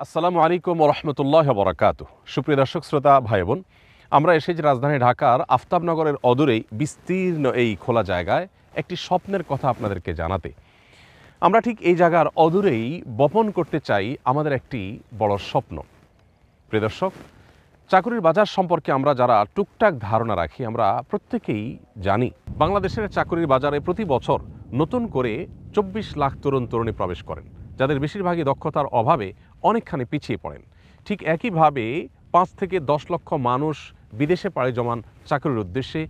আসসালামু আলাইকুম ওরহমতুল্লাহ বরাকাতু। সুপ্রিয় দর্শক শ্রোতা ভাই বোন, আমরা এসেছি রাজধানী ঢাকার আফতাবনগরের অদূরেই বিস্তীর্ণ এই খোলা জায়গায় একটি স্বপ্নের কথা আপনাদেরকে জানাতে। আমরা ঠিক এই জায়গার অদূরেই বপন করতে চাই আমাদের একটি বড় স্বপ্ন। প্রিয় দর্শক, চাকরির বাজার সম্পর্কে আমরা যারা টুকটাক ধারণা রাখি, আমরা প্রত্যেকেই জানি বাংলাদেশের চাকরির বাজারে প্রতি বছর নতুন করে ২৪ লাখ তরুণ তরুণী প্রবেশ করেন, যাদের বেশিরভাগই দক্ষতার অভাবে অনেকখানি পিছিয়ে পড়েন। ঠিক একইভাবে ৫ থেকে ১০ লক্ষ মানুষ বিদেশে পাড়ি জমান চাকরির উদ্দেশ্যে,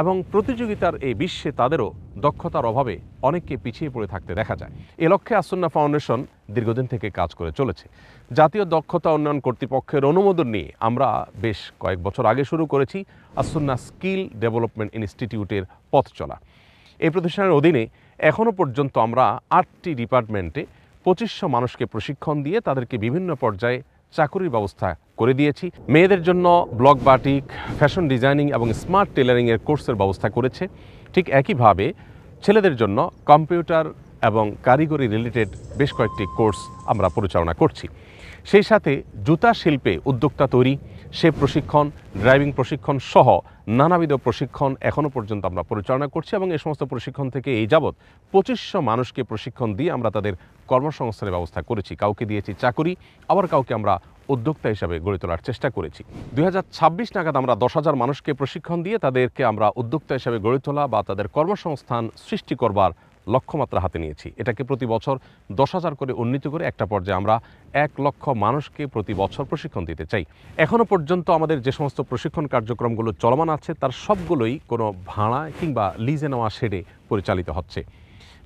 এবং প্রতিযোগিতার এই বিশ্বে তাদেরও দক্ষতার অভাবে অনেককে পিছিয়ে পড়ে থাকতে দেখা যায়। এ লক্ষ্যে আসুন্নাহ ফাউন্ডেশন দীর্ঘদিন থেকে কাজ করে চলেছে। জাতীয় দক্ষতা উন্নয়ন কর্তৃপক্ষের অনুমোদন নিয়ে আমরা বেশ কয়েক বছর আগে শুরু করেছি আসুন্নাহ স্কিল ডেভেলপমেন্ট ইনস্টিটিউটের পথ চলা। এই প্রতিষ্ঠানের অধীনে এখনও পর্যন্ত আমরা ৮টি ডিপার্টমেন্টে ২৫০০ মানুষকে প্রশিক্ষণ দিয়ে তাদেরকে বিভিন্ন পর্যায়ে চাকরির ব্যবস্থা করে দিয়েছি। মেয়েদের জন্য ব্লক বাটিক, ফ্যাশন ডিজাইনিং এবং স্মার্ট টেলারিংয়ের কোর্সের ব্যবস্থা করেছে। ঠিক একইভাবে ছেলেদের জন্য কম্পিউটার এবং কারিগরি রিলেটেড বেশ কয়েকটি কোর্স আমরা পরিচালনা করছি। সেই সাথে জুতা শিল্পে উদ্যোক্তা তৈরি, সে প্রশিক্ষণ, ড্রাইভিং প্রশিক্ষণ সহ নানাবিধ প্রশিক্ষণ এখনও পর্যন্ত আমরা পরিচালনা করছি, এবং এই সমস্ত প্রশিক্ষণ থেকে এই যাবৎ ২৫০০ মানুষকে প্রশিক্ষণ দিয়ে আমরা তাদের কর্মসংস্থানের ব্যবস্থা করেছি। কাউকে দিয়েছি চাকরি, আবার কাউকে আমরা উদ্যোক্তা হিসাবে গড়ে তোলার চেষ্টা করেছি। ২০২৬ নাগাদ আমরা ১০,০০০ মানুষকে প্রশিক্ষণ দিয়ে তাদেরকে আমরা উদ্যোক্তা হিসাবে গড়ে তোলা বা তাদের কর্মসংস্থান সৃষ্টি করবার লক্ষ্যমাত্রা হাতে নিয়েছি। এটাকে প্রতি বছর ১০,০০০ করে উন্নীত করে একটা পর্যায়ে আমরা ১ লক্ষ মানুষকে প্রতি বছর প্রশিক্ষণ দিতে চাই। এখনও পর্যন্ত আমাদের যে সমস্ত প্রশিক্ষণ কার্যক্রমগুলো চলমান আছে তার সবগুলোই কোনো ভাড়া কিংবা লিজে নেওয়া শেডে পরিচালিত হচ্ছে।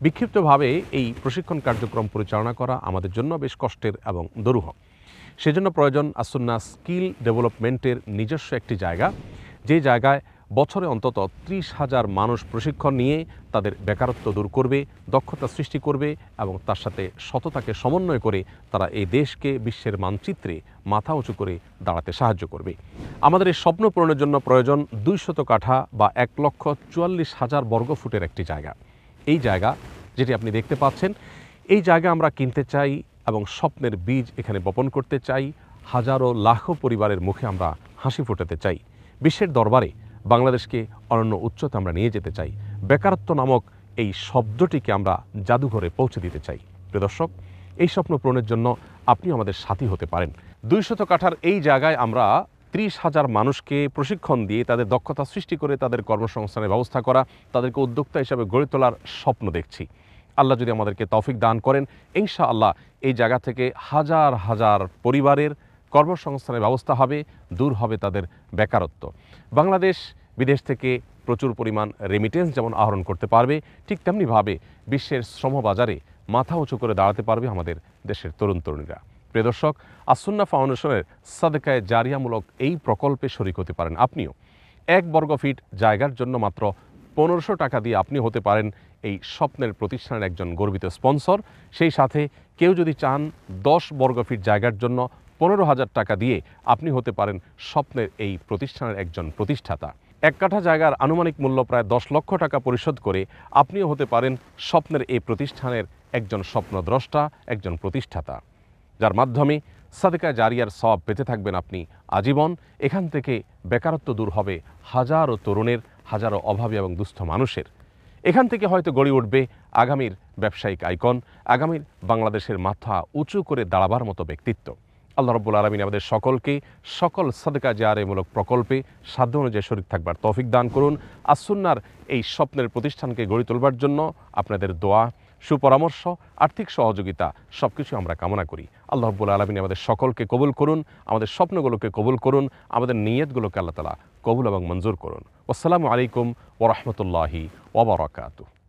বিক্ষিপ্তভাবে এই প্রশিক্ষণ কার্যক্রম পরিচালনা করা আমাদের জন্য বেশ কষ্টের এবং দুরূহ। সেজন্য প্রয়োজন আসুন্নাহ স্কিল ডেভেলপমেন্টের নিজস্ব একটি জায়গা, যে জায়গায় বছরে অন্তত ৩০,০০০ মানুষ প্রশিক্ষণ নিয়ে তাদের বেকারত্ব দূর করবে, দক্ষতা সৃষ্টি করবে এবং তার সাথে সততাকে সমন্বয় করে তারা এই দেশকে বিশ্বের মানচিত্রে মাথা উঁচু করে দাঁড়াতে সাহায্য করবে। আমাদের এই স্বপ্ন পূরণের জন্য প্রয়োজন ২০০ কাঠা বা ১,৪৪,০০০ বর্গফুটের একটি জায়গা। এই জায়গা যেটি আপনি দেখতে পাচ্ছেন, এই জায়গা আমরা কিনতে চাই এবং স্বপ্নের বীজ এখানে বপন করতে চাই। হাজারো লাখো পরিবারের মুখে আমরা হাসি ফোটাতে চাই। বিশ্বের দরবারে বাংলাদেশকে অনন্য উচ্চতা আমরা নিয়ে যেতে চাই। বেকারত্ব নামক এই শব্দটিকে আমরা জাদুঘরে পৌঁছে দিতে চাই। প্রিয় দর্শক, এই স্বপ্ন পূরণের জন্য আপনি আমাদের সাথী হতে পারেন। ২০০ কাঠার এই জায়গায় আমরা ৩০,০০০ মানুষকে প্রশিক্ষণ দিয়ে তাদের দক্ষতা সৃষ্টি করে তাদের কর্মসংস্থানের ব্যবস্থা করা, তাদেরকে উদ্যোক্তা হিসাবে গড়ে তোলার স্বপ্ন দেখছি। আল্লাহ যদি আমাদেরকে তৌফিক দান করেন, ইনশাআল্লাহ এই জায়গা থেকে হাজার হাজার পরিবারের কর্মসংস্থানের ব্যবস্থা হবে, দূর হবে তাদের বেকারত্ব। বাংলাদেশ বিদেশ থেকে প্রচুর পরিমাণ রেমিটেন্স যেমন আহরণ করতে পারবে, ঠিক তেমনিভাবে বিশ্বের শ্রমবাজারে মাথা উঁচু করে দাঁড়াতে পারবে আমাদের দেশের তরুণ তরুণীরা। প্রিয় দর্শক, আসুন্নাহ ফাউন্ডেশনের সাদকায়ে জারিয়ামূলক এই প্রকল্পে শরিক হতে পারেন আপনিও। ১ বর্গফিট জায়গার জন্য মাত্র ১৫০০ টাকা দিয়ে আপনি হতে পারেন এই স্বপ্নের প্রতিষ্ঠানের একজন গর্বিত স্পন্সর। সেই সাথে কেউ যদি চান ১০ বর্গফিট জায়গার জন্য ১৫,০০০ টাকা দিয়ে আপনি হতে পারেন স্বপ্নের এই প্রতিষ্ঠানের একজন প্রতিষ্ঠাতা। ১ কাঠা জায়গার আনুমানিক মূল্য প্রায় ১০ লক্ষ টাকা পরিশোধ করে আপনিও হতে পারেন স্বপ্নের এই প্রতিষ্ঠানের একজন স্বপ্নদ্রষ্টা, একজন প্রতিষ্ঠাতা, যার মাধ্যমে সাদকায়ে জারিয়ার সওয়াব পেতে থাকবেন আপনি আজীবন। এখান থেকে বেকারত্ব দূর হবে হাজারো তরুণের, হাজারো অভাবী এবং দুস্থ মানুষের। এখান থেকে হয়তো গড়ে উঠবে আগামীর ব্যবসায়িক আইকন, আগামীর বাংলাদেশের মাথা উঁচু করে দাঁড়াবার মতো ব্যক্তিত্ব। আল্লাহ রাব্বুল আলামিন আমাদের সকলকে সকল সাদকায়ে জারিয়ামূলক প্রকল্পে সাধ্য অনুযায়ী শরীক থাকবার তৌফিক দান করুন। আসুন্নাহর এই স্বপ্নের প্রতিষ্ঠানকে গড়ে তোলবার জন্য আপনাদের দোয়া, সুপরামর্শ, আর্থিক সহযোগিতা সবকিছু আমরা কামনা করি। আল্লাহ রাব্বুল আলামিন আমাদের সকলকে কবুল করুন, আমাদের স্বপ্নগুলোকে কবুল করুন, আমাদের নিয়তগুলোকে আল্লাহ তাআলা কবুল এবং মঞ্জুর করুন। আসসালামু আলাইকুম ওয়া রাহমাতুল্লাহি ওয়া বারাকাতুহু।